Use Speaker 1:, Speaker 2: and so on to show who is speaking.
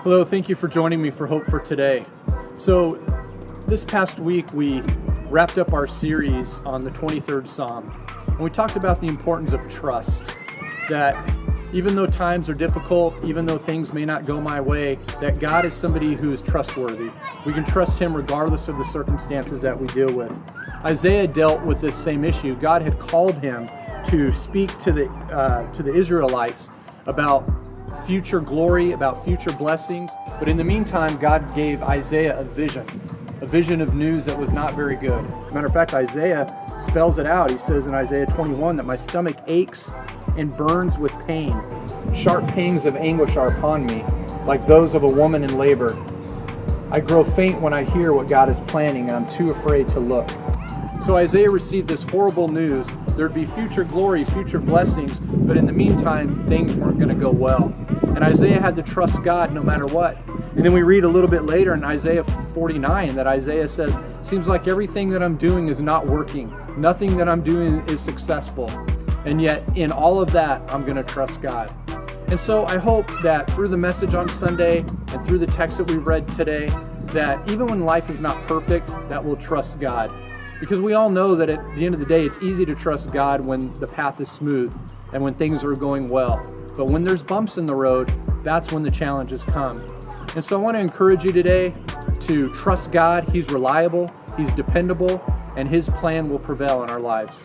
Speaker 1: Hello, thank you for joining me for Hope for Today. So, this past week we wrapped up our series on the 23rd Psalm, and we talked about the importance of trust. That even though times are difficult, even though things may not go my way, that God is somebody who is trustworthy. We can trust Him regardless of the circumstances that we deal with. Isaiah dealt with this same issue. God had called him to speak to the Israelites about future glory, about future blessings. But in the meantime, God gave Isaiah a vision of news that was not very good. Matter of fact, Isaiah spells it out. He says in Isaiah 21 that my stomach aches and burns with pain. Sharp pangs of anguish are upon me, like those of a woman in labor. I grow faint when I hear what God is planning, and I'm too afraid to look. So Isaiah received this horrible news. There'd be future glory, future blessings, but in the meantime, things weren't going to go well. And Isaiah had to trust God no matter what. And then we read a little bit later in Isaiah 49 that Isaiah says, seems like everything that I'm doing is not working. Nothing that I'm doing is successful. And yet, in all of that, I'm going to trust God. And so I hope that through the message on Sunday and through the text that we read today, that even when life is not perfect, that we'll trust God. Because we all know that at the end of the day, it's easy to trust God when the path is smooth and when things are going well. But when there's bumps in the road, that's when the challenges come. And so I want to encourage you today to trust God. He's reliable, He's dependable, and His plan will prevail in our lives.